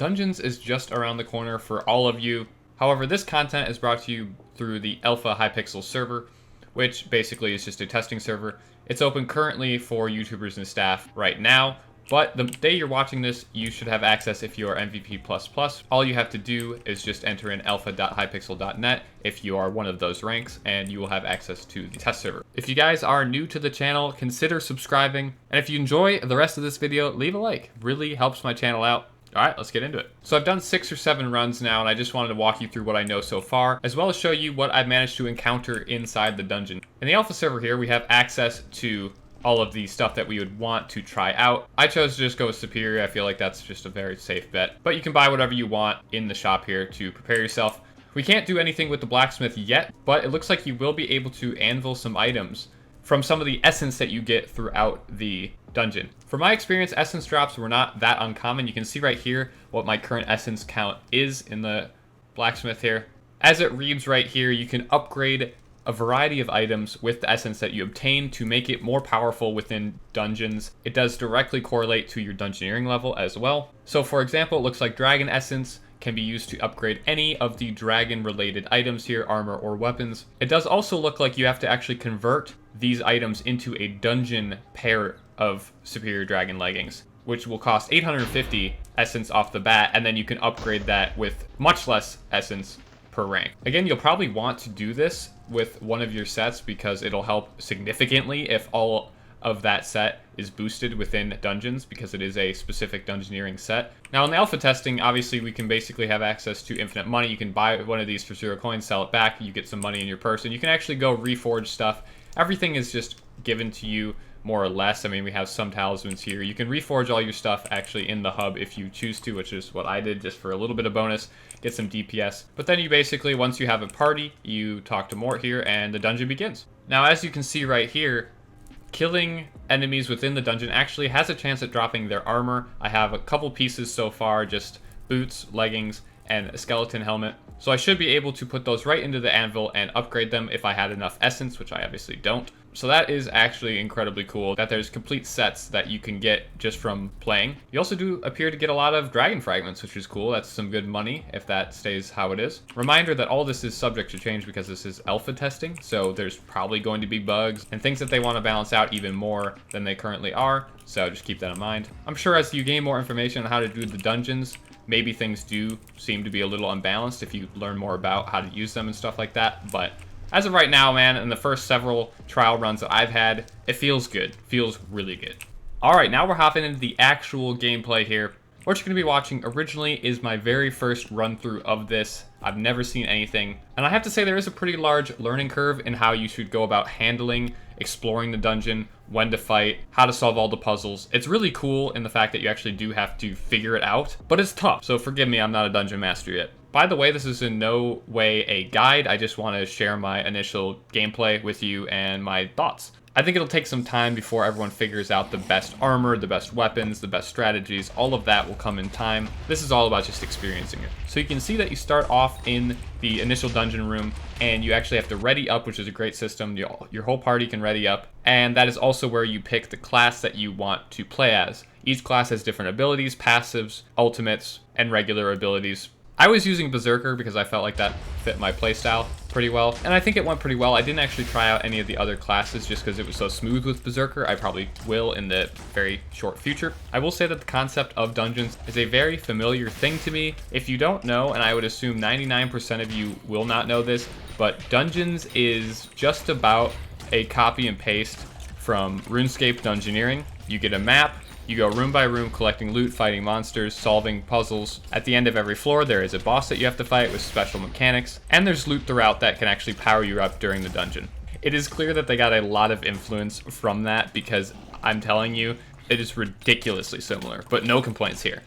Dungeons is just around the corner for all of you. However, this content is brought to you through the Alpha Hypixel server, which basically is just a testing server. It's open currently for YouTubers and staff right now, but the day you're watching this, you should have access if you are MVP++. All you have to do is just enter in alpha.hypixel.net if you are one of those ranks, and you will have access to the test server. If you guys are new to the channel, consider subscribing, and if you enjoy the rest of this video, leave a like. It really helps my channel out. Alright, let's get into it. So I've done 6 or 7 runs now, and I just wanted to walk you through what I know so far, as well as show you what I've managed to encounter inside the dungeon. In the alpha server here, we have access to all of the stuff that we would want to try out. I chose to just go with Superior. I feel like that's just a very safe bet. But you can buy whatever you want in the shop here to prepare yourself. We can't do anything with the blacksmith yet, but it looks like you will be able to anvil some items from some of the essence that you get throughout the dungeon. From my experience, essence drops were not that uncommon. You can see right here what my current essence count is in the blacksmith here. As it reads right here, you can upgrade a variety of items with the essence that you obtain to make it more powerful within dungeons. It does directly correlate to your dungeoneering level as well. So for example, it looks like dragon essence can be used to upgrade any of the dragon related items here, armor or weapons. It does also look like you have to actually convert these items into a dungeon pair of superior dragon leggings, which will cost 850 essence off the bat, and then you can upgrade that with much less essence per rank. Again, you'll probably want to do this with one of your sets because it'll help significantly if all of that set is boosted within dungeons, because it is a specific dungeoneering set. Now in the alpha testing, obviously we can basically have access to infinite money. You can buy one of these for 0 coins, sell it back, you get some money in your purse, and you can actually go reforge stuff. Everything is just given to you more or less. I mean, we have some talismans here. You can reforge all your stuff actually in the hub if you choose to, which is what I did just for a little bit of bonus, get some DPS. But then you basically, once you have a party, you talk to Mort here and the dungeon begins. Now, as you can see right here, killing enemies within the dungeon actually has a chance at dropping their armor. I have a couple pieces so far, just boots, leggings, and a skeleton helmet. So I should be able to put those right into the anvil and upgrade them if I had enough essence, which I obviously don't. So that is actually incredibly cool that there's complete sets that you can get just from playing. You also do appear to get a lot of dragon fragments, which is cool. That's some good money if that stays how it is. Reminder that all this is subject to change because this is alpha testing, so there's probably going to be bugs and things that they want to balance out even more than they currently are, so just keep that in mind. I'm sure as you gain more information on how to do the dungeons, maybe things do seem to be a little unbalanced if you learn more about how to use them and stuff like that, but as of right now, man, in the first several trial runs that I've had, it feels good. Feels really good. Alright, now we're hopping into the actual gameplay here. What you're going to be watching originally is my very first run through of this. I've never seen anything, and I have to say there is a pretty large learning curve in how you should go about handling, exploring the dungeon, when to fight, how to solve all the puzzles. It's really cool in the fact that you actually do have to figure it out, but it's tough, so forgive me, I'm not a dungeon master yet. By the way, this is in no way a guide. I just want to share my initial gameplay with you and my thoughts. I think it'll take some time before everyone figures out the best armor, the best weapons, the best strategies. All of that will come in time. This is all about just experiencing it. So you can see that you start off in the initial dungeon room, and you actually have to ready up, which is a great system. Your whole party can ready up, and that is also where you pick the class that you want to play as. Each class has different abilities, passives, ultimates, and regular abilities. I was using Berserker because I felt like that fit my playstyle pretty well, and I think it went pretty well. I didn't actually try out any of the other classes just because it was so smooth with Berserker. I probably will in the very short future. I will say that the concept of dungeons is a very familiar thing to me. If you don't know, and I would assume 99% of you will not know this, but dungeons is just about a copy and paste from RuneScape Dungeoneering. You get a map, you go room by room collecting loot, fighting monsters, solving puzzles. At the end of every floor, there is a boss that you have to fight with special mechanics, and there's loot throughout that can actually power you up during the dungeon. It is clear that they got a lot of influence from that because I'm telling you, it is ridiculously similar, but no complaints here.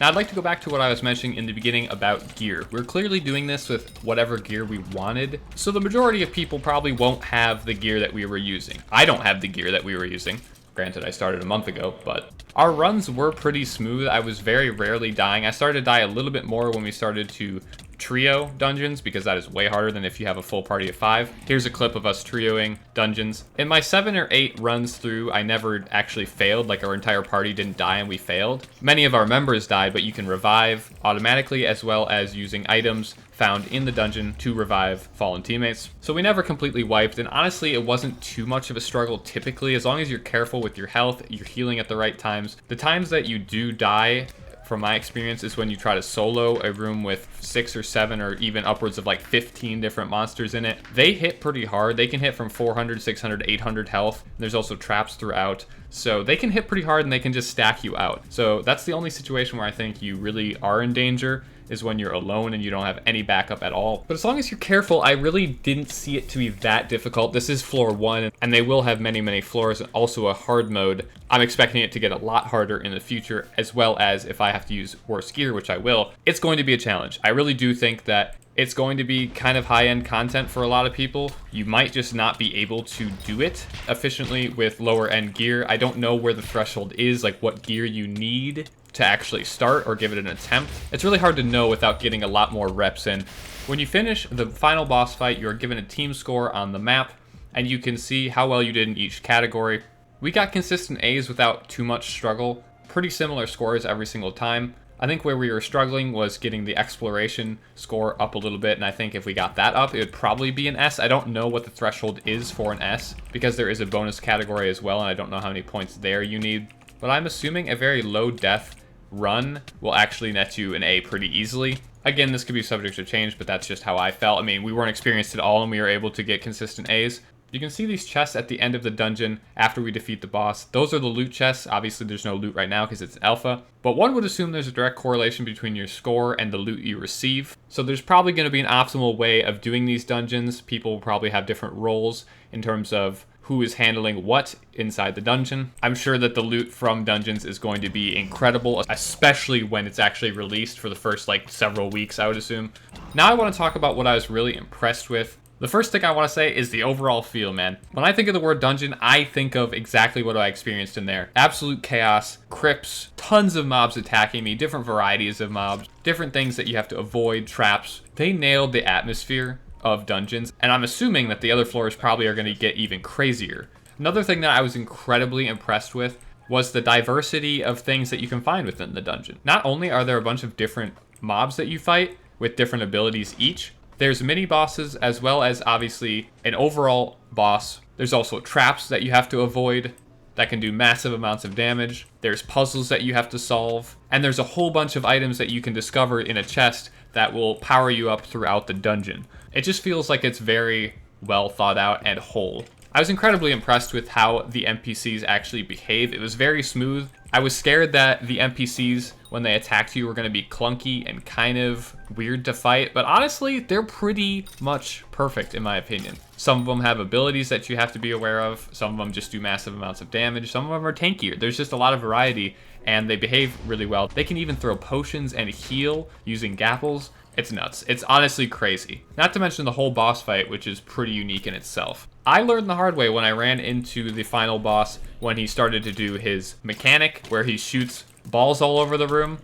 Now I'd like to go back to what I was mentioning in the beginning about gear. We're clearly doing this with whatever gear we wanted, so the majority of people probably won't have the gear that we were using. I don't have the gear that we were using. Granted, I started a month ago, but our runs were pretty smooth. I was very rarely dying. I started to die a little bit more when we started to trio dungeons because that is way harder than if you have a full party of 5. Here's a clip of us trioing dungeons. In my 7 or 8 runs through, I never actually failed, like our entire party didn't die and we failed. Many of our members died, but you can revive automatically as well as using items found in the dungeon to revive fallen teammates. So we never completely wiped, and honestly it wasn't too much of a struggle typically, as long as you're careful with your health, you're healing at the right times. The times that you do die, from my experience, is when you try to solo a room with 6 or 7 or even upwards of like 15 different monsters in it. They hit pretty hard. They can hit from 400, 600, 800 health. There's also traps throughout. So they can hit pretty hard and they can just stack you out. So that's the only situation where I think you really are in danger, is when you're alone and you don't have any backup at all. But as long as you're careful, I really didn't see it to be that difficult. This is floor 1, and they will have many, many floors, and also a hard mode. I'm expecting it to get a lot harder in the future, as well as if I have to use worse gear, which I will. It's going to be a challenge. I really do think that it's going to be kind of high-end content for a lot of people. You might just not be able to do it efficiently with lower-end gear. I don't know where the threshold is, like what gear you need to actually start or give it an attempt. It's really hard to know without getting a lot more reps in. When you finish the final boss fight, you're given a team score on the map, and you can see how well you did in each category. We got consistent A's without too much struggle. Pretty similar scores every single time. I think where we were struggling was getting the exploration score up a little bit, and I think if we got that up, it would probably be an S. I don't know what the threshold is for an S, because there is a bonus category as well, and I don't know how many points there you need. But I'm assuming a very low death run will actually net you an A pretty easily. Again, this could be subject to change, but that's just how I felt. I mean, we weren't experienced at all, and we were able to get consistent A's. You can see these chests at the end of the dungeon after we defeat the boss. Those are the loot chests. Obviously, there's no loot right now because it's alpha, but one would assume there's a direct correlation between your score and the loot you receive. So there's probably going to be an optimal way of doing these dungeons. People will probably have different roles in terms of who is handling what inside the dungeon. I'm sure that the loot from dungeons is going to be incredible, especially when it's actually released for the first like several weeks, I would assume. Now I want to talk about what I was really impressed with. The first thing I want to say is the overall feel, man. When I think of the word dungeon, I think of exactly what I experienced in there. Absolute chaos, crypts, tons of mobs attacking me, different varieties of mobs, different things that you have to avoid, traps. They nailed the atmosphere of dungeons, and I'm assuming that the other floors probably are going to get even crazier. Another thing that I was incredibly impressed with was the diversity of things that you can find within the dungeon. Not only are there a bunch of different mobs that you fight with different abilities each, there's mini bosses as well as obviously an overall boss. There's also traps that you have to avoid that can do massive amounts of damage. There's puzzles that you have to solve, and there's a whole bunch of items that you can discover in a chest that will power you up throughout the dungeon. It just feels like it's very well thought out and whole. I was incredibly impressed with how the NPCs actually behave. It was very smooth. I was scared that the NPCs, when they attacked you, were going to be clunky and kind of weird to fight, but honestly, they're pretty much perfect in my opinion. Some of them have abilities that you have to be aware of. Some of them just do massive amounts of damage. Some of them are tankier. There's just a lot of variety, and they behave really well. They can even throw potions and heal using gapples. It's nuts. It's honestly crazy. Not to mention the whole boss fight, which is pretty unique in itself. I learned the hard way when I ran into the final boss when he started to do his mechanic where he shoots balls all over the room.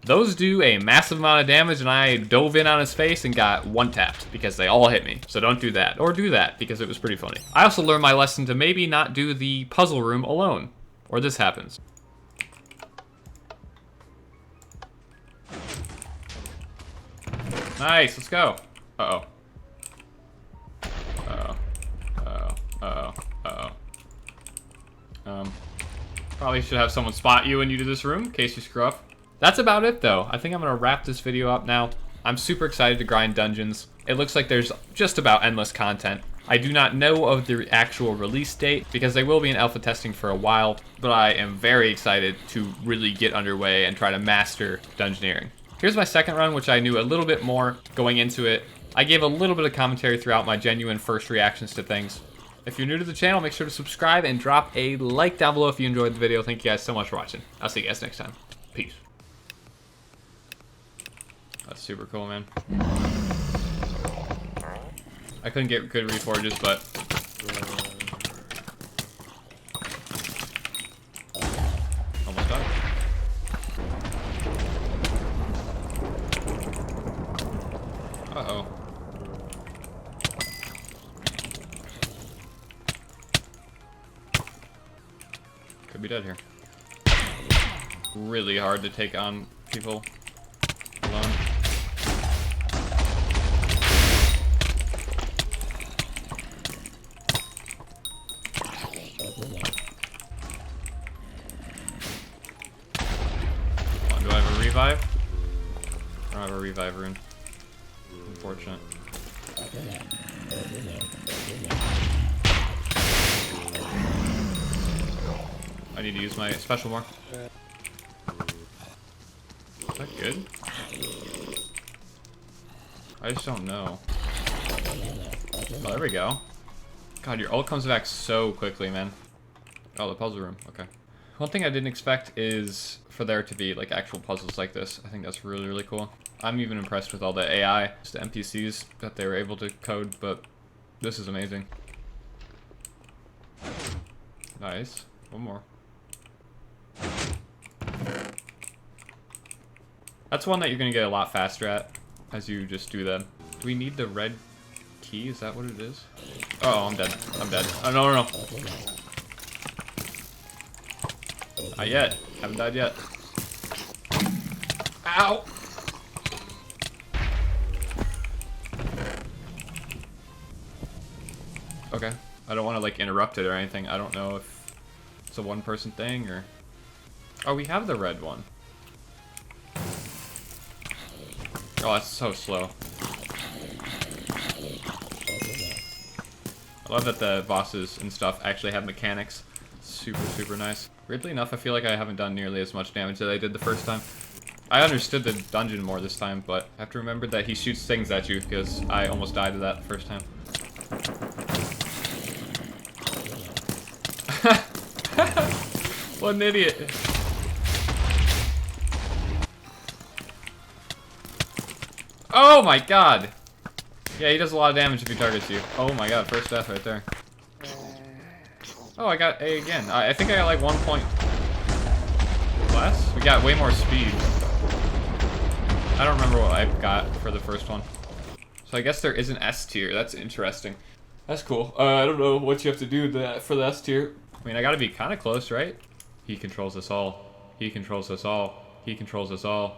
Those do a massive amount of damage, and I dove in on his face and got one-tapped because they all hit me. So don't do that, or do that because it was pretty funny. I also learned my lesson to maybe not do the puzzle room alone, or this happens. Nice, let's go. Uh-oh. Uh-oh. Uh-oh. Uh-oh. Uh-oh. Probably should have someone spot you when you do this room, in case you screw up. That's about it, though. I think I'm gonna wrap this video up now. I'm super excited to grind dungeons. It looks like there's just about endless content. I do not know of the actual release date because they will be in alpha testing for a while, but I am very excited to really get underway and try to master dungeoneering. Here's my second run, which I knew a little bit more going into it. I gave a little bit of commentary throughout my genuine first reactions to things. If you're new to the channel, make sure to subscribe and drop a like down below if you enjoyed the video. Thank you guys so much for watching. I'll see you guys next time. Peace. That's super cool, man. I couldn't get good reforges, but... almost done. Uh-oh. Could be dead here. Really hard to take on people alone. Come on, do I have a revive? I don't have a revive rune. Unfortunate. I need to use my special more. Is that good? I just don't know. Oh, there we go. God, your ult comes back so quickly, man. Oh, the puzzle room. Okay. One thing I didn't expect is for there to be like actual puzzles like this. I think that's really, really cool. I'm even impressed with all the AI, just the NPCs that they were able to code, but this is amazing. Nice. One more. That's one that you're gonna get a lot faster at as you just do them. Do we need the red key? Is that what it is? Oh, I'm dead. I'm dead. Oh, no, no, no. Not yet. Haven't died yet. Ow! Okay. I don't want to, like, interrupt it or anything. I don't know if it's a one-person thing or... Oh, we have the red one. Oh, that's so slow. I love that the bosses and stuff actually have mechanics. Super, super nice. Weirdly enough, I feel like I haven't done nearly as much damage as I did the first time. I understood the dungeon more this time, but I have to remember that he shoots things at you because I almost died to that the first time. What an idiot. Oh my god! Yeah, he does a lot of damage if he targets you. Oh my god, first death right there. Oh, I got A again. I think I got like 1 point less. We got way more speed. I don't remember what I got for the first one. So I guess there is an S tier. That's interesting. That's cool. I don't know what you have to do for the S tier. I mean, I gotta be kind of close, right? He controls us all. He controls us all. He controls us all.